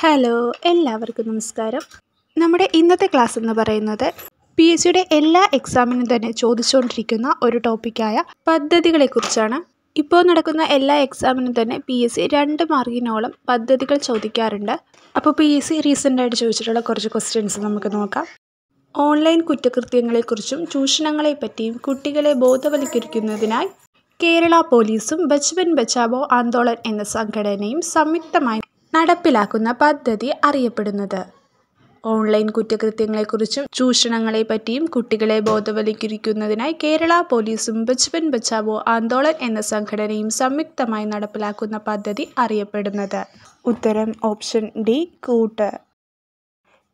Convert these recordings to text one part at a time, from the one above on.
Hello, എല്ലാവർക്കും നമസ്കാരം. നമ്മുടെ ഇന്നത്തെ ക്ലാസ് എന്ന് പറയുന്നത് PSCയുടെ എല്ലാ എക്സാമിനും തന്നെ ചോദിച്ചുകൊണ്ടിരിക്കുന്ന ഒരു ടോപ്പിക്കായ പദ്ധതികളെക്കുറിച്ചാണ്. ഇപ്പോൾ നടക്കുന്ന എല്ലാ എക്സാമിനും തന്നെ PSC 2 മാർക്കിനോളം പദ്ധതികൾ ചോദിക്കാറുണ്ട്. അപ്പോൾ PSC റീസെൻ്റായിട്ട് ചോദിച്ചിട്ടുള്ള കുറച്ച് ക്വസ്റ്റ്യൻസ് നമുക്ക് നോക്കാം. ഓൺലൈൻ കുറ്റകൃത്യങ്ങളെക്കുറിച്ചും ചൂഷണങ്ങളെപ്പറ്റിയും കുട്ടികളെ ബോധവൽക്കരിക്കുന്നതിനായി കേരള പോലീസും ബച്പൻ ബച്ചാവോ ആന്തോളൻ എന്ന സംഘടനയും സംയുക്തമായി നടപ്പിലാക്കുന്ന പദ്ധതി അറിയപ്പെടുന്നത്. ഓൺലൈൻ കുറ്റകൃത്യങ്ങളെക്കുറിച്ചും ചൂഷണങ്ങളെപ്പറ്റിയും കുട്ടികളെ ബോധവൽക്കരിക്കുന്നതിനായി കേരള പോലീസും ബച്പൻ ബച്ചാവോ ആന്തോളൻ എന്ന സംഘടനയും സംയുക്തമായി നടപ്പിലാക്കുന്ന പദ്ധതി അറിയപ്പെടുന്നത്. ഉത്തരം ഓപ്ഷൻ ഡി, കൂട്ട്.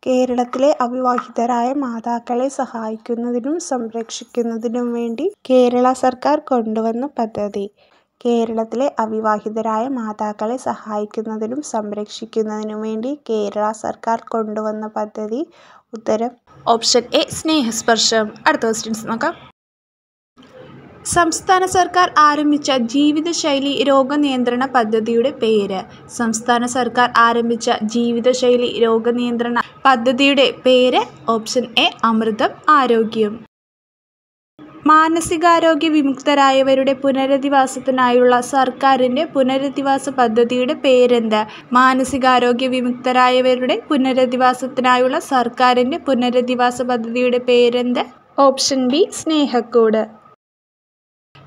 കേരളത്തിലെ അവിവാഹിതരായ മാതാക്കളെ സഹായിക്കുന്നതിനും സംരക്ഷിക്കുന്നതിനും വേണ്ടി കേരള സർക്കാർ കൊണ്ടുവന്ന പദ്ധതി. കേരളത്തിലെ അവിവാഹിതരായ മാതാക്കളെ സഹായിക്കുന്നതിനും സംരക്ഷിക്കുന്നതിനും വേണ്ടി കേരള സർക്കാർ കൊണ്ടുവന്ന പദ്ധതി. ഉത്തരം ഓപ്ഷൻ എ, സ്നേഹസ്പർശം. അടുത്ത ക്വസ്റ്റ്യൻസ് നോക്കാം. സംസ്ഥാന സർക്കാർ ആരംഭിച്ച ജീവിതശൈലി രോഗനിയന്ത്രണ പദ്ധതിയുടെ പേര്. സംസ്ഥാന സർക്കാർ ആരംഭിച്ച ജീവിതശൈലി രോഗനിയന്ത്രണ പദ്ധതിയുടെ പേര്. ഓപ്ഷൻ എ, അമൃതം ആരോഗ്യം. മാനസികാരോഗ്യ വിമുക്തരായവരുടെ പുനരധിവാസത്തിനായുള്ള സർക്കാരിൻ്റെ പുനരധിവാസ പദ്ധതിയുടെ പേരെന്ത്? മാനസികാരോഗ്യ വിമുക്തരായവരുടെ പുനരധിവാസത്തിനായുള്ള സർക്കാരിൻ്റെ പുനരധിവാസ പദ്ധതിയുടെ പേരെന്ത്? Option B, Snehakkoodu.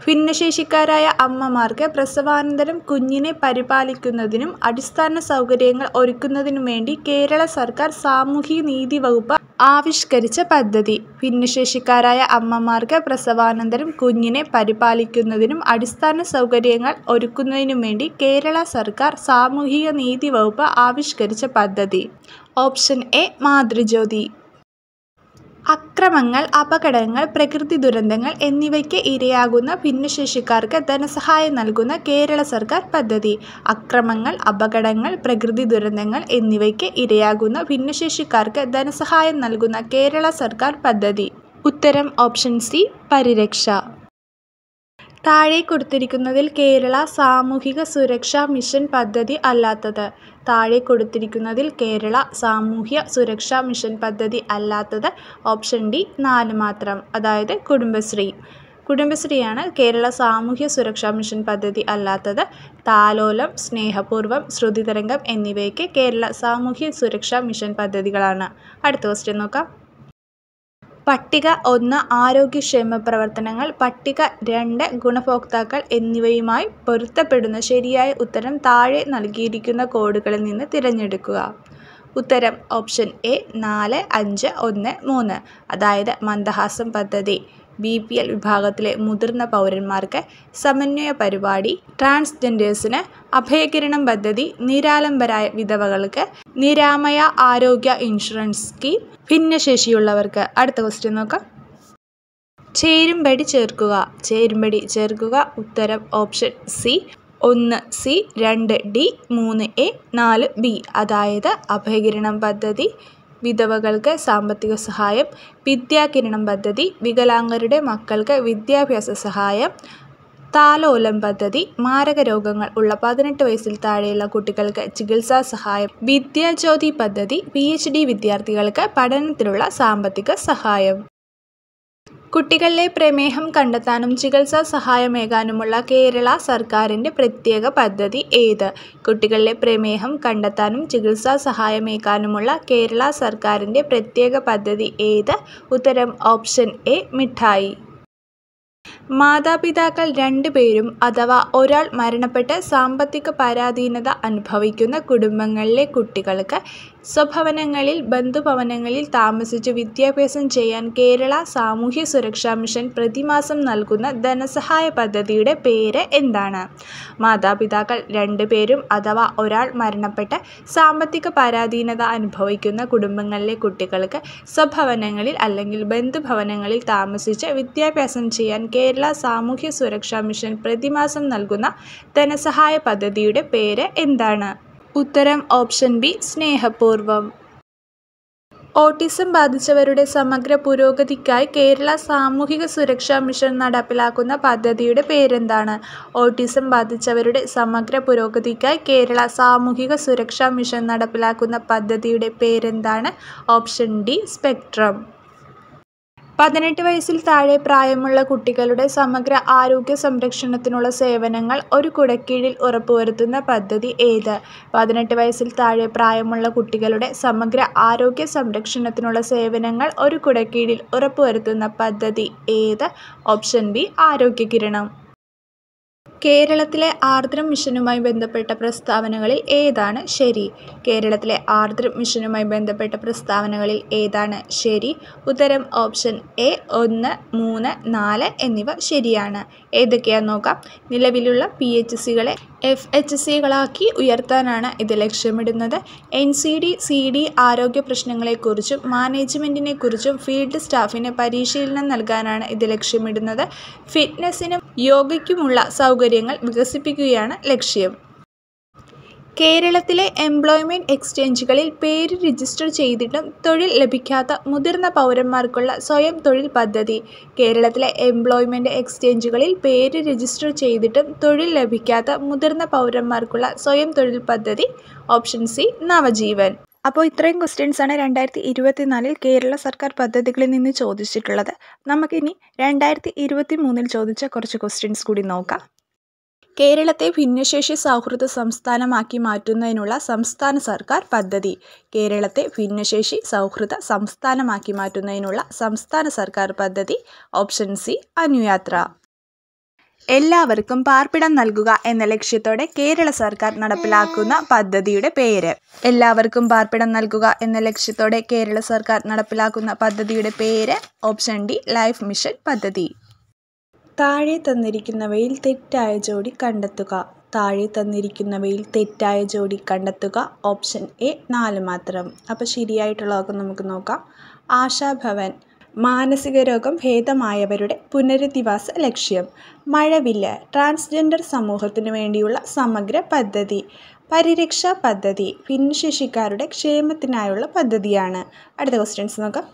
ഭിന്നശേഷിക്കാരായ അമ്മമാർക്ക് പ്രസവാനന്തരം കുഞ്ഞിനെ പരിപാലിക്കുന്നതിനും അടിസ്ഥാന സൗകര്യങ്ങൾ ഒരുക്കുന്നതിനും വേണ്ടി കേരള സർക്കാർ സാമൂഹിക നീതി വകുപ്പ് ആവിഷ്കരിച്ച പദ്ധതി. ഭിന്നശേഷിക്കാരായ അമ്മമാർക്ക് പ്രസവാനന്തരം കുഞ്ഞിനെ പരിപാലിക്കുന്നതിനും അടിസ്ഥാന സൗകര്യങ്ങൾ ഒരുക്കുന്നതിനും വേണ്ടി കേരള സർക്കാർ സാമൂഹിക നീതി വകുപ്പ് ആവിഷ്കരിച്ച പദ്ധതി. Option A, Mathrujyothi. അക്രമങ്ങൾ, അപകടങ്ങൾ, പ്രകൃതി ദുരന്തങ്ങൾ എന്നിവയ്ക്ക് ഇരയാകുന്ന ഭിന്നശേഷിക്കാർക്ക് ധനസഹായം നൽകുന്ന കേരള സർക്കാർ പദ്ധതി. അക്രമങ്ങൾ, അപകടങ്ങൾ, പ്രകൃതി ദുരന്തങ്ങൾ എന്നിവയ്ക്ക് ഇരയാകുന്ന ഭിന്നശേഷിക്കാർക്ക് ധനസഹായം നൽകുന്ന കേരള സർക്കാർ പദ്ധതി. ഉത്തരം ഓപ്ഷൻ സി, പരിരക്ഷ. താഴെ കൊടുത്തിരിക്കുന്നതിൽ കേരള സാമൂഹിക സുരക്ഷാ മിഷൻ പദ്ധതി അല്ലാത്തത്. താഴെ കൊടുത്തിരിക്കുന്നതിൽ കേരള സാമൂഹ്യ സുരക്ഷാ മിഷൻ പദ്ധതി അല്ലാത്തത്. ഓപ്ഷൻ ഡി, 4 മാത്രം. അതായത് കുടുംബശ്രീ. കുടുംബശ്രീയാണ് കേരള സാമൂഹ്യ സുരക്ഷാ മിഷൻ പദ്ധതി അല്ലാത്തത്. താലോലം, സ്നേഹപൂർവ്വം, ശ്രുതിതരംഗം എന്നിവയ്ക്ക് കേരള സാമൂഹ്യ സുരക്ഷാ മിഷൻ പദ്ധതികളാണ്. അടുത്ത ക്വസ്റ്റ്യൻ നോക്കാം. പട്ടിക 1 ആരോഗ്യക്ഷേമ പ്രവർത്തനങ്ങൾ, പട്ടിക 2 ഗുണഭോക്താക്കൾ എന്നിവയുമായി പൊരുത്തപ്പെടുന്ന ശരിയായ ഉത്തരം താഴെ നൽകിയിരിക്കുന്ന കോഡുകളിൽ നിന്ന് തിരഞ്ഞെടുക്കുക. ഉത്തരം ഓപ്ഷൻ എ, 4, 5, 1, 3. അതായത് മന്ദഹാസം പദ്ധതി, BPL വിഭാഗത്തിലെ മുതിർന്ന പൗരന്മാർക്ക് സമന്വയ പരിപാടി, ട്രാൻസ്ജെൻഡേഴ്സിന് അഭയകിരണം പദ്ധതി, നിരാലംബരായ വിധവകൾക്ക് നിരാമയ ആരോഗ്യ ഇൻഷുറൻസ് സ്കീം, ഭിന്നശേഷിയുള്ളവർക്ക്. അടുത്ത ക്വസ്റ്റ്യൻ നോക്കാം. ചേരുംപടി ചേർക്കുക. ചേരുംപടി ചേർക്കുക. ഉത്തരം option C, 1C, 2D, 3A, 4B. അതായത് അഭയകിരണം പദ്ധതി, വിധവകൾക്ക് സാമ്പത്തിക സഹായം, വിദ്യാകിരണം പദ്ധതി, വികലാംഗരുടെ മക്കൾക്ക് വിദ്യാഭ്യാസ സഹായം, താലോലം പദ്ധതി, മാരക രോഗങ്ങൾ ഉള്ള 18 വയസ്സിൽ താഴെയുള്ള കുട്ടികൾക്ക് ചികിത്സാ സഹായം, വിദ്യാജ്യോതി പദ്ധതി, PhD വിദ്യാർത്ഥികൾക്ക് പഠനത്തിനുള്ള സാമ്പത്തിക സഹായം. കുട്ടികളിലെ പ്രമേഹം കണ്ടെത്താനും ചികിത്സാ സഹായമേകാനുമുള്ള കേരള സർക്കാരിൻ്റെ പ്രത്യേക പദ്ധതി ഏത്? കുട്ടികളിലെ പ്രമേഹം കണ്ടെത്താനും ചികിത്സാ സഹായമേകാനുമുള്ള കേരള സർക്കാരിൻ്റെ പ്രത്യേക പദ്ധതി ഏത്? ഉത്തരം ഓപ്ഷൻ എ, മിഠായി. മാതാപിതാക്കൾ 2 പേരും അഥവാ ഒരാൾ മരണപ്പെട്ട് സാമ്പത്തിക പരാധീനത അനുഭവിക്കുന്ന കുടുംബങ്ങളിലെ കുട്ടികൾക്ക് സ്വഭവനങ്ങളിൽ, ബന്ധുഭവനങ്ങളിൽ താമസിച്ച് വിദ്യാഭ്യാസം ചെയ്യാൻ കേരള സാമൂഹ്യ സുരക്ഷാ മിഷൻ പ്രതിമാസം നൽകുന്ന ധനസഹായ പദ്ധതിയുടെ പേര് എന്താണ്? മാതാപിതാക്കൾ 2 പേരും അഥവാ ഒരാൾ മരണപ്പെട്ട് സാമ്പത്തിക പരാധീനത അനുഭവിക്കുന്ന കുടുംബങ്ങളിലെ കുട്ടികൾക്ക് സ്വഭവനങ്ങളിൽ അല്ലെങ്കിൽ ബന്ധുഭവനങ്ങളിൽ താമസിച്ച് വിദ്യാഭ്യാസം ചെയ്യാൻ കേരള സാമൂഹ്യ സുരക്ഷാ മിഷൻ പ്രതിമാസം നൽകുന്ന ധനസഹായ പദ്ധതിയുടെ പേര് എന്താണ്? ഉത്തരം ഓപ്ഷൻ ബി, സ്നേഹപൂർവ്വം. ഓട്ടിസം ബാധിച്ചവരുടെ സമഗ്ര പുരോഗതിക്കായി കേരള സാമൂഹിക സുരക്ഷാ മിഷൻ നടപ്പിലാക്കുന്ന പദ്ധതിയുടെ പേരെന്താണ്? ഓട്ടിസം ബാധിച്ചവരുടെ സമഗ്ര പുരോഗതിക്കായി കേരള സാമൂഹിക സുരക്ഷാ മിഷൻ നടപ്പിലാക്കുന്ന പദ്ധതിയുടെ പേരെന്താണ്? Option D spectrum. 18 വയസ്സിൽ താഴെ പ്രായമുള്ള കുട്ടികളുടെ സമഗ്ര ആരോഗ്യ സംരക്ഷണത്തിനുള്ള സേവനങ്ങൾ ഒരു കുടക്കീഴിൽ ഉറപ്പുവരുത്തുന്ന പദ്ധതി ഏത്? 18 വയസ്സിൽ താഴെ പ്രായമുള്ള കുട്ടികളുടെ സമഗ്ര ആരോഗ്യ സംരക്ഷണത്തിനുള്ള സേവനങ്ങൾ ഒരു കുടക്കീഴിൽ ഉറപ്പുവരുത്തുന്ന പദ്ധതി ഏത്? Option B Arogyakiranam. കേരളത്തിലെ ആർദ്രം മിഷനുമായി ബന്ധപ്പെട്ട പ്രസ്താവനകളിൽ ഏതാണ് ശരി? കേരളത്തിലെ ആർദ്രം മിഷനുമായി ബന്ധപ്പെട്ട പ്രസ്താവനകളിൽ ഏതാണ് ശരി? ഉത്തരം ഓപ്ഷൻ എ 1, 3, 4 എന്നിവ ശരിയാണ്. ഏതൊക്കെയാണെന്ന് നോക്കാം. നിലവിലുള്ള PHCകളെ FHCകളാക്കി ഉയർത്താനാണ് ഇത് ലക്ഷ്യമിടുന്നത്. NCD-CD ആരോഗ്യ പ്രശ്നങ്ങളെക്കുറിച്ചും മാനേജ്മെൻറ്റിനെക്കുറിച്ചും ഫീൽഡ് സ്റ്റാഫിന് പരിശീലനം നൽകാനാണ് ഇത് ലക്ഷ്യമിടുന്നത്. ഫിറ്റ്നസിനും യോഗയ്ക്കുമുള്ള സൗകര്യങ്ങൾ വികസിപ്പിക്കുകയാണ് ലക്ഷ്യം. കേരളത്തിലെ എംപ്ലോയ്മെൻറ്റ് എക്സ്ചേഞ്ചുകളിൽ പേര് രജിസ്റ്റർ ചെയ്തിട്ടും തൊഴിൽ ലഭിക്കാത്ത മുതിർന്ന പൗരന്മാർക്കുള്ള സ്വയം തൊഴിൽ പദ്ധതി. കേരളത്തിലെ എംപ്ലോയ്മെൻറ്റ് എക്സ്ചേഞ്ചുകളിൽ പേര് രജിസ്റ്റർ ചെയ്തിട്ടും തൊഴിൽ ലഭിക്കാത്ത മുതിർന്ന പൗരന്മാർക്കുള്ള സ്വയം തൊഴിൽ പദ്ധതി. Option C Navajeevan. അപ്പോൾ ഇത്രയും ക്വസ്റ്റ്യൻസാണ് 2024 കേരള സർക്കാർ പദ്ധതികളിൽ നിന്ന് ചോദിച്ചിട്ടുള്ളത്. നമുക്കിനി 2023 ചോദിച്ച കുറച്ച് ക്വസ്റ്റ്യൻസ് കൂടി നോക്കാം. കേരളത്തെ ഭിന്നശേഷി സൗഹൃദ സംസ്ഥാനമാക്കി മാറ്റുന്നതിനുള്ള സംസ്ഥാന സർക്കാർ പദ്ധതി. കേരളത്തെ ഭിന്നശേഷി സൗഹൃദ സംസ്ഥാനമാക്കി മാറ്റുന്നതിനുള്ള സംസ്ഥാന സർക്കാർ പദ്ധതി. Option C Anuyatra. എല്ലാവർക്കും പാർപ്പിടം നൽകുക എന്ന ലക്ഷ്യത്തോടെ കേരള സർക്കാർ നടപ്പിലാക്കുന്ന പദ്ധതിയുടെ പേര്. എല്ലാവർക്കും പാർപ്പിടം നൽകുക എന്ന ലക്ഷ്യത്തോടെ കേരള സർക്കാർ നടപ്പിലാക്കുന്ന പദ്ധതിയുടെ പേര്. ഓപ്ഷൻ ഡി ലൈഫ് മിഷൻ പദ്ധതി. താഴെ തന്നിരിക്കുന്നവയിൽ തെറ്റായ ജോഡി കണ്ടെത്തുക. താഴെ തന്നിരിക്കുന്നവയിൽ തെറ്റായ ജോഡി കണ്ടെത്തുക. ഓപ്ഷൻ എ 4 മാത്രം. അപ്പോൾ ശരിയായിട്ടുള്ളതൊക്കെ നമുക്ക് നോക്കാം. ആശാഭവൻ മാനസിക രോഗം ഭേദമായവരുടെ പുനരധിവാസ ലക്ഷ്യം. മഴവില്ല് ട്രാൻസ്ജെൻഡർ സമൂഹത്തിനു വേണ്ടിയുള്ള സമഗ്ര പദ്ധതി. പരിരക്ഷാ പദ്ധതി ഭിന്നശേഷിക്കാരുടെ ക്ഷേമത്തിനായുള്ള പദ്ധതിയാണ്. അടുത്ത ക്വസ്റ്റ്യൻസ് നോക്കാം.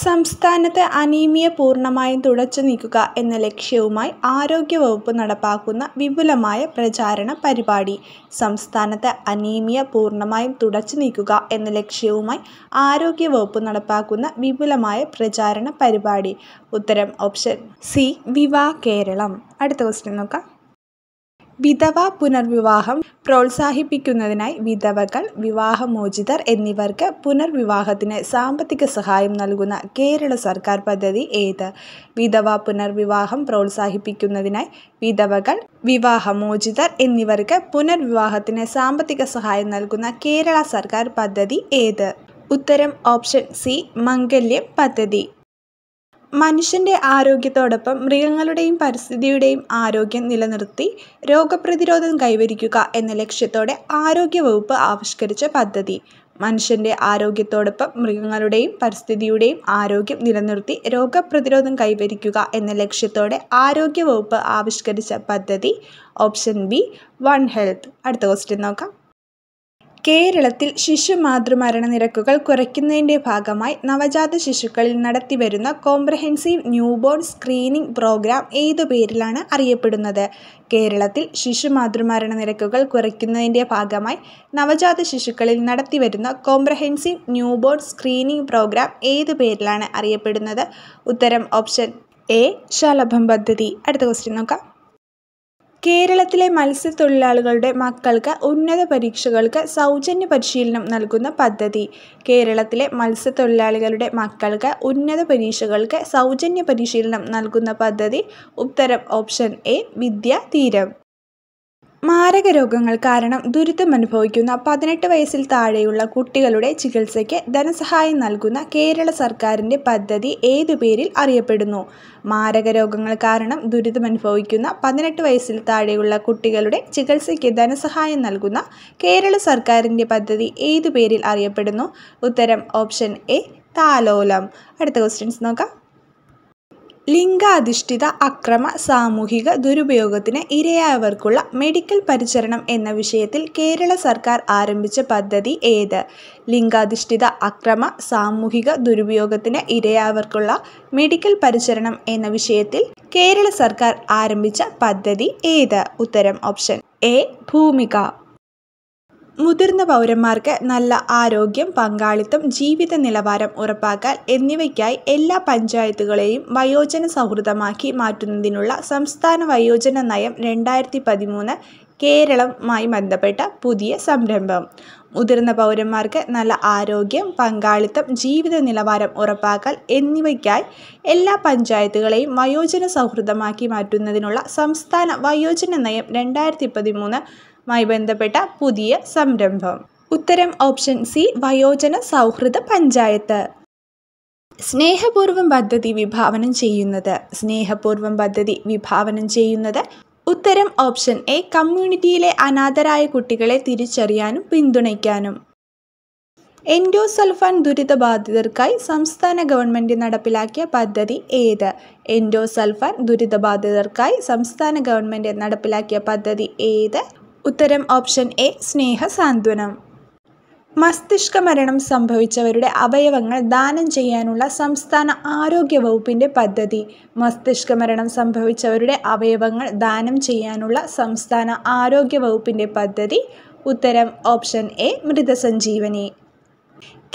സംസ്ഥാനത്ത് അനീമിയ പൂർണ്ണമായും തുടച്ചു നീക്കുക എന്ന ലക്ഷ്യവുമായി ആരോഗ്യവകുപ്പ് നടപ്പാക്കുന്ന വിപുലമായ പ്രചാരണ പരിപാടി. സംസ്ഥാനത്ത് അനീമിയ പൂർണ്ണമായും തുടച്ചു നീക്കുക എന്ന ലക്ഷ്യവുമായി ആരോഗ്യവകുപ്പ് നടപ്പാക്കുന്ന വിപുലമായ പ്രചാരണ പരിപാടി. ഉത്തരം ഓപ്ഷൻ സി വിവാ കേരളം. അടുത്ത ക്വസ്റ്റ്യൻ നോക്കാം. വിധവ പുനർവിവാഹം പ്രോത്സാഹിപ്പിക്കുന്നതിനായി വിധവകൾ, വിവാഹമോചിതർ എന്നിവർക്ക് പുനർവിവാഹത്തിന് സാമ്പത്തിക സഹായം നൽകുന്ന കേരള സർക്കാർ പദ്ധതി ഏത്? വിധവ പുനർവിവാഹം പ്രോത്സാഹിപ്പിക്കുന്നതിനായി വിധവകൾ, വിവാഹമോചിതർ എന്നിവർക്ക് പുനർവിവാഹത്തിന് സാമ്പത്തിക സഹായം നൽകുന്ന കേരള സർക്കാർ പദ്ധതി ഏത്? ഉത്തരം ഓപ്ഷൻ സി മംഗല്യം പദ്ധതി. മനുഷ്യൻ്റെ ആരോഗ്യത്തോടൊപ്പം മൃഗങ്ങളുടെയും പരിസ്ഥിതിയുടെയും ആരോഗ്യം നിലനിർത്തി രോഗപ്രതിരോധം കൈവരിക്കുക എന്ന ലക്ഷ്യത്തോടെ ആരോഗ്യവകുപ്പ് ആവിഷ്കരിച്ച പദ്ധതി. മനുഷ്യൻ്റെ ആരോഗ്യത്തോടൊപ്പം മൃഗങ്ങളുടെയും പരിസ്ഥിതിയുടെയും ആരോഗ്യം നിലനിർത്തി രോഗപ്രതിരോധം കൈവരിക്കുക എന്ന ലക്ഷ്യത്തോടെ ആരോഗ്യവകുപ്പ് ആവിഷ്കരിച്ച പദ്ധതി. Option B one health. അടുത്ത ക്വസ്റ്റ്യൻ നോക്കാം. കേരളത്തിൽ ശിശുമാതൃമരണ നിരക്കുകൾ കുറയ്ക്കുന്നതിൻ്റെ ഭാഗമായി നവജാത ശിശുക്കളിൽ നടത്തിവരുന്ന കോംപ്രഹെൻസീവ് ന്യൂബോൺ സ്ക്രീനിംഗ് പ്രോഗ്രാം ഏതു പേരിലാണ് അറിയപ്പെടുന്നത്? കേരളത്തിൽ ശിശുമാതൃമരണ നിരക്കുകൾ കുറയ്ക്കുന്നതിൻ്റെ ഭാഗമായി നവജാത ശിശുക്കളിൽ നടത്തിവരുന്ന കോംപ്രഹെൻസീവ് ന്യൂബോൺ സ്ക്രീനിംഗ് പ്രോഗ്രാം ഏതു പേരിലാണ് അറിയപ്പെടുന്നത്? ഉത്തരം ഓപ്ഷൻ എ ശലഭം പദ്ധതി. അടുത്ത ക്വസ്റ്റ്യൻ നോക്കാം. കേരളത്തിലെ മത്സ്യത്തൊഴിലാളികളുടെ മക്കൾക്ക് ഉന്നത പരീക്ഷകൾക്ക് സൗജന്യ പരിശീലനം നൽകുന്ന പദ്ധതി. കേരളത്തിലെ മത്സ്യത്തൊഴിലാളികളുടെ മക്കൾക്ക് ഉന്നത പരീക്ഷകൾക്ക് സൗജന്യ പരിശീലനം നൽകുന്ന പദ്ധതി. ഉത്തരം ഓപ്ഷൻ എ വിദ്യാതീരം. മാരക രോഗങ്ങൾ കാരണം ദുരിതമനുഭവിക്കുന്ന 18 വയസ്സിൽ താഴെയുള്ള കുട്ടികളുടെ ചികിത്സയ്ക്ക് ധനസഹായം നൽകുന്ന കേരള സർക്കാരിൻ്റെ പദ്ധതി ഏതു പേരിൽ അറിയപ്പെടുന്നു? മാരക രോഗങ്ങൾ കാരണം ദുരിതമനുഭവിക്കുന്ന 18 വയസ്സിൽ താഴെയുള്ള കുട്ടികളുടെ ചികിത്സയ്ക്ക് ധനസഹായം നൽകുന്ന കേരള സർക്കാരിൻ്റെ പദ്ധതി ഏതു പേരിൽ അറിയപ്പെടുന്നു? ഉത്തരം ഓപ്ഷൻ എ താലോലം. അടുത്ത ക്വസ്റ്റ്യൻസ് നോക്കാം. ലിംഗാധിഷ്ഠിത അക്രമ സാമൂഹിക ദുരുപയോഗത്തിന് ഇരയായവർക്കുള്ള മെഡിക്കൽ പരിചരണം എന്ന വിഷയത്തിൽ കേരള സർക്കാർ ആരംഭിച്ച പദ്ധതി ഏത്? ലിംഗാധിഷ്ഠിത അക്രമ സാമൂഹിക ദുരുപയോഗത്തിന് ഇരയായവർക്കുള്ള മെഡിക്കൽ പരിചരണം എന്ന വിഷയത്തിൽ കേരള സർക്കാർ ആരംഭിച്ച പദ്ധതി ഏത്? ഉത്തരം ഓപ്ഷൻ എ ഭൂമിക. മുതിർന്ന പൗരന്മാർക്ക് നല്ല ആരോഗ്യം, പങ്കാളിത്തം, ജീവിത നിലവാരം ഉറപ്പാക്കൽ എന്നിവയ്ക്കായി എല്ലാ പഞ്ചായത്തുകളെയും വയോജന സൗഹൃദമാക്കി മാറ്റുന്നതിനുള്ള സംസ്ഥാന വയോജന നയം 2013 കേരളവുമായി ബന്ധപ്പെട്ട പുതിയ സംരംഭം. മുതിർന്ന പൗരന്മാർക്ക് നല്ല ആരോഗ്യം, പങ്കാളിത്തം, ജീവിത നിലവാരം ഉറപ്പാക്കൽ എന്നിവയ്ക്കായി എല്ലാ പഞ്ചായത്തുകളെയും വയോജന സൗഹൃദമാക്കി മാറ്റുന്നതിനുള്ള സംസ്ഥാന വയോജന നയം 2013 മായി ബന്ധപ്പെട്ട പുതിയ സംരംഭം. ഉത്തരം ഓപ്ഷൻ സി വയോജന സൗഹൃദ പഞ്ചായത്ത്. സ്നേഹപൂർവം പദ്ധതി വിഭാവനം ചെയ്യുന്നത്. സ്നേഹപൂർവം പദ്ധതി വിഭാവനം ചെയ്യുന്നത്. ഉത്തരം ഓപ്ഷൻ എ കമ്മ്യൂണിറ്റിയിലെ അനാഥരായ കുട്ടികളെ തിരിച്ചറിയാനും പിന്തുണയ്ക്കാനും. എൻഡോസൾഫാൻ ദുരിതബാധിതർക്കായി സംസ്ഥാന ഗവൺമെന്റ് നടപ്പിലാക്കിയ പദ്ധതി ഏത്? എൻഡോസൾഫാൻ ദുരിതബാധിതർക്കായി സംസ്ഥാന ഗവൺമെന്റ് നടപ്പിലാക്കിയ പദ്ധതി ഏത്? ഉത്തരം ഓപ്ഷൻ എ സ്നേഹസാന്ത്വനം. മസ്തിഷ്ക മരണം സംഭവിച്ചവരുടെ അവയവങ്ങൾ ദാനം ചെയ്യാനുള്ള സംസ്ഥാന ആരോഗ്യ വകുപ്പിന്റെ പദ്ധതി. മസ്തിഷ്ക മരണം സംഭവിച്ചവരുടെ അവയവങ്ങൾ ദാനം ചെയ്യാനുള്ള സംസ്ഥാന ആരോഗ്യ വകുപ്പിന്റെ പദ്ധതി. ഉത്തരം ഓപ്ഷൻ എ മൃതസഞ്ജീവനി.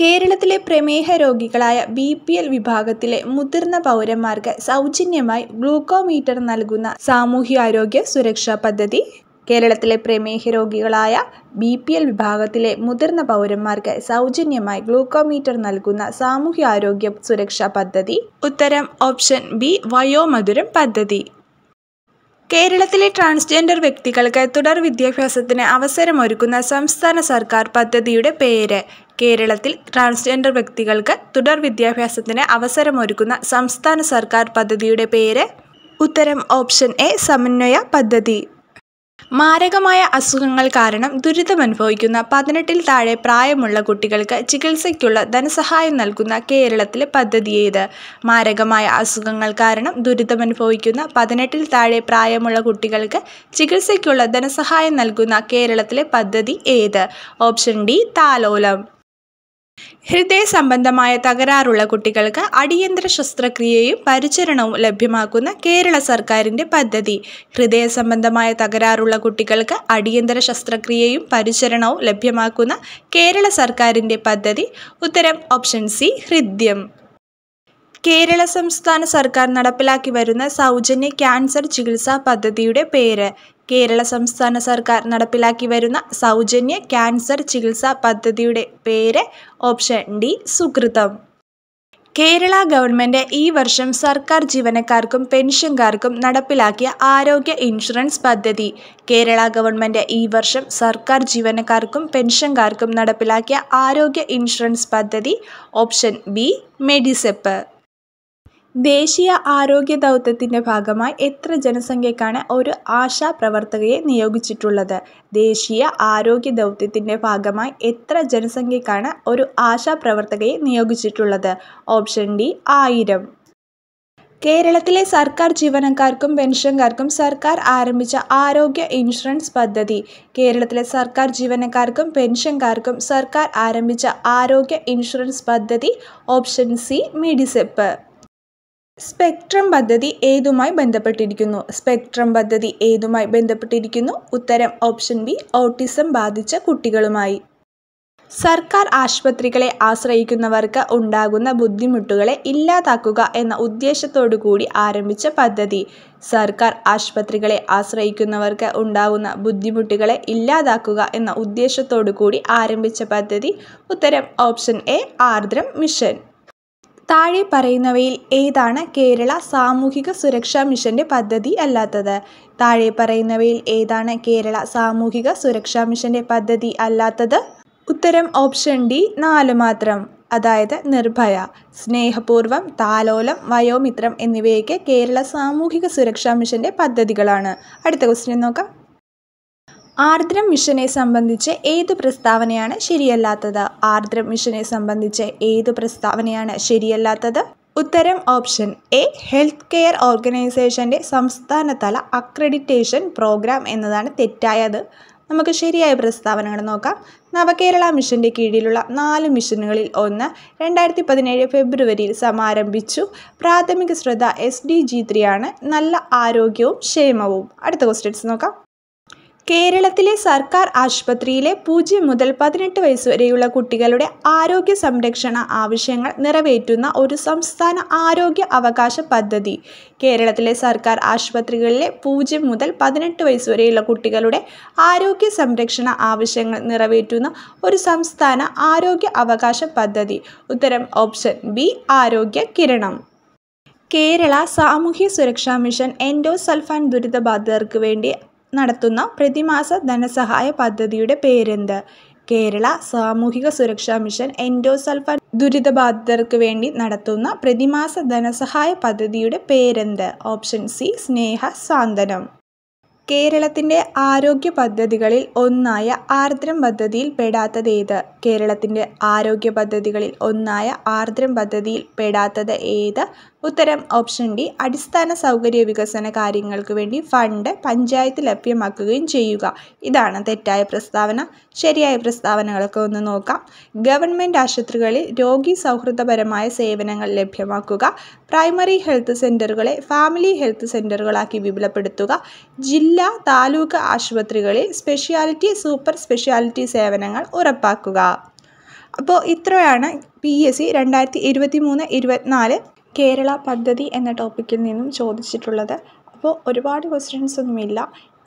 കേരളത്തിലെ പ്രമേഹ രോഗികളായ BPL വിഭാഗത്തിലെ മുതിർന്ന പൗരന്മാർക്ക് സൗജന്യമായി ഗ്ലൂക്കോമീറ്റർ നൽകുന്ന സാമൂഹ്യാരോഗ്യ സുരക്ഷാ പദ്ധതി. കേരളത്തിലെ പ്രമേഹ രോഗികളായ BPL വിഭാഗത്തിലെ മുതിർന്ന പൗരന്മാർക്ക് സൗജന്യമായി ഗ്ലൂക്കോമീറ്റർ നൽകുന്ന സാമൂഹ്യാരോഗ്യ സുരക്ഷാ പദ്ധതി. ഉത്തരം ഓപ്ഷൻ ബി വയോമധുരം പദ്ധതി. കേരളത്തിലെ ട്രാൻസ്ജെൻഡർ വ്യക്തികൾക്ക് തുടർ വിദ്യാഭ്യാസത്തിന് അവസരമൊരുക്കുന്ന സംസ്ഥാന സർക്കാർ പദ്ധതിയുടെ പേര്. കേരളത്തിൽ ട്രാൻസ്ജെൻഡർ വ്യക്തികൾക്ക് തുടർ വിദ്യാഭ്യാസത്തിന് അവസരമൊരുക്കുന്ന സംസ്ഥാന സർക്കാർ പദ്ധതിയുടെ പേര്. ഉത്തരം ഓപ്ഷൻ എ സമന്വയ പദ്ധതി. മാരകമായ അസുഖങ്ങൾ കാരണം ദുരിതമനുഭവിക്കുന്ന 18-ൽ താഴെ പ്രായമുള്ള കുട്ടികൾക്ക് ചികിത്സയ്ക്കുള്ള ധനസഹായം നൽകുന്ന കേരളത്തിലെ പദ്ധതി ഏത്? മാരകമായ അസുഖങ്ങൾ കാരണം ദുരിതമനുഭവിക്കുന്ന 18-ൽ താഴെ പ്രായമുള്ള കുട്ടികൾക്ക് ചികിത്സയ്ക്കുള്ള ധനസഹായം നൽകുന്ന കേരളത്തിലെ പദ്ധതി ഏത്? ഓപ്ഷൻ ഡി താലോലം. ഹൃദയ സംബന്ധമായ തകരാറുള്ള കുട്ടികൾക്ക് അടിയന്തര ശസ്ത്രക്രിയയും പരിചരണവും ലഭ്യമാക്കുന്ന കേരള സർക്കാരിന്റെ പദ്ധതി. ഹൃദയ സംബന്ധമായ തകരാറുള്ള കുട്ടികൾക്ക് അടിയന്തര ശസ്ത്രക്രിയയും പരിചരണവും ലഭ്യമാക്കുന്ന കേരള സർക്കാരിന്റെ പദ്ധതി. ഉത്തരം ഓപ്ഷൻ സി ഹൃദ്യം. കേരള സംസ്ഥാന സർക്കാർ നടപ്പിലാക്കി വരുന്ന സൗജന്യ ക്യാൻസർ ചികിത്സാ പദ്ധതിയുടെ പേര്. കേരള സംസ്ഥാന സർക്കാർ നടപ്പിലാക്കി വരുന്ന സൗജന്യ ക്യാൻസർ ചികിത്സാ പദ്ധതിയുടെ പേര്. Option D Sukrutham. Kerala government ഈ വർഷം സർക്കാർ ജീവനക്കാർക്കും പെൻഷൻകാർക്കും നടപ്പിലാക്കിയ ആരോഗ്യ ഇൻഷുറൻസ് പദ്ധതി. കേരള ഗവൺമെന്റ് ഈ വർഷം സർക്കാർ ജീവനക്കാർക്കും പെൻഷൻകാർക്കും നടപ്പിലാക്കിയ ആരോഗ്യ ഇൻഷുറൻസ് പദ്ധതി. Option B MEDISEP. ദേശീയ ആരോഗ്യ ദൗത്യത്തിന്റെ ഭാഗമായി എത്ര ജനസംഖ്യക്കാണ് ഒരു ആശാ പ്രവർത്തകയെ നിയോഗിച്ചിട്ടുള്ളത്? ദേശീയ ആരോഗ്യ ദൗത്യത്തിന്റെ ഭാഗമായി എത്ര ജനസംഖ്യക്കാണ് ഒരു ആശാ പ്രവർത്തകയെ നിയോഗിച്ചിട്ടുള്ളത്? Option D 1000. കേരളത്തിലെ സർക്കാർ ജീവനക്കാർക്കും പെൻഷൻകാർക്കും സർക്കാർ ആരംഭിച്ച ആരോഗ്യ ഇൻഷുറൻസ് പദ്ധതി. കേരളത്തിലെ സർക്കാർ ജീവനക്കാർക്കും പെൻഷൻകാർക്കും സർക്കാർ ആരംഭിച്ച ആരോഗ്യ ഇൻഷുറൻസ് പദ്ധതി. Option C MEDISEP. സ്പെക്ട്രം പദ്ധതി ഏതുമായി ബന്ധപ്പെട്ടിരിക്കുന്നു? സ്പെക്ട്രം പദ്ധതി ഏതുമായി ബന്ധപ്പെട്ടിരിക്കുന്നു? ഉത്തരം ഓപ്ഷൻ ബി ഓട്ടിസം ബാധിച്ച കുട്ടികളുമായി. സർക്കാർ ആശുപത്രികളെ ആശ്രയിക്കുന്നവർക്ക് ഉണ്ടാകുന്ന ബുദ്ധിമുട്ടുകളെ ഇല്ലാതാക്കുക എന്ന ഉദ്ദേശത്തോടു കൂടി ആരംഭിച്ച പദ്ധതി. സർക്കാർ ആശുപത്രികളെ ആശ്രയിക്കുന്നവർക്ക് ഉണ്ടാകുന്ന ബുദ്ധിമുട്ടുകളെ ഇല്ലാതാക്കുക എന്ന ഉദ്ദേശത്തോടു കൂടി ആരംഭിച്ച പദ്ധതി. ഉത്തരം ഓപ്ഷൻ എ ആർദ്രം മിഷൻ. താഴെ പറയുന്നവയിൽ ഏതാണ് കേരള സാമൂഹിക സുരക്ഷാ മിഷന്റെ പദ്ധതി അല്ലാത്തത്? താഴെ പറയുന്നവയിൽ ഏതാണ് കേരള സാമൂഹിക സുരക്ഷാ മിഷന്റെ പദ്ധതി അല്ലാത്തത്? ഉത്തരം ഓപ്ഷൻ ഡി 4 മാത്രം. അതായത് നിർഭയ, സ്നേഹപൂർവം, താലോലം, വയോമിത്രം എന്നിവയൊക്കെ കേരള സാമൂഹിക സുരക്ഷാ മിഷന്റെ പദ്ധതികളാണ്. അടുത്ത ക്വസ്റ്റ്യൻ നോക്കാം. ആർദ്രം മിഷനെ സംബന്ധിച്ച് ഏതു പ്രസ്താവനയാണ് ശരിയല്ലാത്തത്? ആർദ്രം മിഷനെ സംബന്ധിച്ച് ഏതു പ്രസ്താവനയാണ് ശരിയല്ലാത്തത്? ഉത്തരം ഓപ്ഷൻ എ ഹെൽത്ത് കെയർ ഓർഗനൈസേഷൻ്റെ സംസ്ഥാനതല അക്രഡിറ്റേഷൻ പ്രോഗ്രാം എന്നതാണ് തെറ്റായത്. നമുക്ക് ശരിയായ പ്രസ്താവനകൾ നോക്കാം. നവകേരള മിഷൻ്റെ കീഴിലുള്ള 4 മിഷനുകളിൽ ഒന്ന് 2017 ഫെബ്രുവരിയിൽ സമാരംഭിച്ചു. പ്രാഥമിക ശ്രദ്ധ SDG 3 ആണ്. നല്ല ആരോഗ്യവും ക്ഷേമവും. അടുത്ത ക്വസ്റ്റ്യൻസ് നോക്കാം. കേരളത്തിലെ സർക്കാർ ആശുപത്രിയിലെ 0 മുതൽ 18 വയസ്സ് വരെയുള്ള കുട്ടികളുടെ ആരോഗ്യ സംരക്ഷണ ആവശ്യങ്ങൾ നിറവേറ്റുന്ന ഒരു സംസ്ഥാന ആരോഗ്യ അവകാശ പദ്ധതി. കേരളത്തിലെ സർക്കാർ ആശുപത്രികളിലെ 0 മുതൽ 18 വയസ്സ് വരെയുള്ള കുട്ടികളുടെ ആരോഗ്യ സംരക്ഷണ ആവശ്യങ്ങൾ നിറവേറ്റുന്ന ഒരു സംസ്ഥാന ആരോഗ്യ അവകാശ പദ്ധതി. ഉത്തരം ഓപ്ഷൻ ബി ആരോഗ്യ കിരണം. കേരള സാമൂഹ്യ സുരക്ഷാ മിഷൻ എൻഡോസൾഫാൻ ദുരിതബാധിതർക്ക് വേണ്ടി നടത്തുന്ന പ്രതിമാസ ധനസഹായ പദ്ധതിയുടെ പേരെന്ത്? കേരള സാമൂഹിക സുരക്ഷാ മിഷൻ എൻഡോസൾഫാൻ ദുരിതബാധിതർക്ക് വേണ്ടി നടത്തുന്ന പ്രതിമാസ ധനസഹായ പദ്ധതിയുടെ പേരെന്ത്? ഓപ്ഷൻ സി സ്നേഹ സാന്ത്വനം. കേരളത്തിൻ്റെ ആരോഗ്യ പദ്ധതികളിൽ ഒന്നായ ആർദ്രം പദ്ധതിയിൽ പെടാത്തത് ഏത്? കേരളത്തിൻ്റെ ആരോഗ്യ പദ്ധതികളിൽ ഒന്നായ ആർദ്രം പദ്ധതിയിൽ പെടാത്തത് ഏത്? ഉത്തരം ഓപ്ഷൻ ഡി അടിസ്ഥാന സൗകര്യ വികസന കാര്യങ്ങൾക്ക് വേണ്ടി ഫണ്ട് പഞ്ചായത്ത് ലഭ്യമാക്കുകയും ചെയ്യുക. ഇതാണ് തെറ്റായ പ്രസ്താവന. ശരിയായ പ്രസ്താവനകളൊക്കെ ഒന്ന് നോക്കാം. ഗവൺമെൻറ് ആശുപത്രികളിൽ രോഗി സൗഹൃദപരമായ സേവനങ്ങൾ ലഭ്യമാക്കുക. പ്രൈമറി ഹെൽത്ത് സെൻ്ററുകളെ ഫാമിലി ഹെൽത്ത് സെൻ്ററുകളാക്കി വിപുലപ്പെടുത്തുക. ജില്ലാ താലൂക്ക് ആശുപത്രികളിൽ സ്പെഷ്യാലിറ്റി സൂപ്പർ സ്പെഷ്യാലിറ്റി സേവനങ്ങൾ ഉറപ്പാക്കുക. അപ്പോൾ ഇത്രയാണ് PSC 2023-24 കേരള പദ്ധതി എന്ന ടോപ്പിക്കിൽ നിന്നും ചോദിച്ചിട്ടുള്ളത്. അപ്പോൾ ഒരുപാട് ക്വസ്റ്റ്യൻസ് ഒന്നുമില്ല,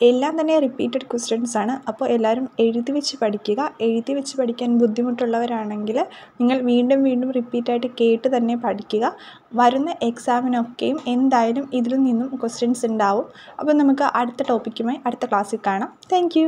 എല്ലാം തന്നെ റിപ്പീറ്റഡ് ക്വസ്റ്റ്യൻസ് ആണ്. അപ്പോൾ എല്ലാവരും എഴുതി വെച്ച് പഠിക്കുക. എഴുതി വെച്ച് പഠിക്കാൻ ബുദ്ധിമുട്ടുള്ളവരാണെങ്കിൽ നിങ്ങൾ വീണ്ടും വീണ്ടും റിപ്പീറ്റായിട്ട് കേട്ട് തന്നെ പഠിക്കുക. വരുന്ന എക്സാമിനൊക്കെയും എന്തായാലും ഇതിൽ നിന്നും ക്വസ്റ്റ്യൻസ് ഉണ്ടാവും. അപ്പോൾ നമുക്ക് അടുത്ത ടോപ്പിക്കുമായി അടുത്ത ക്ലാസ്സിൽ കാണാം. താങ്ക്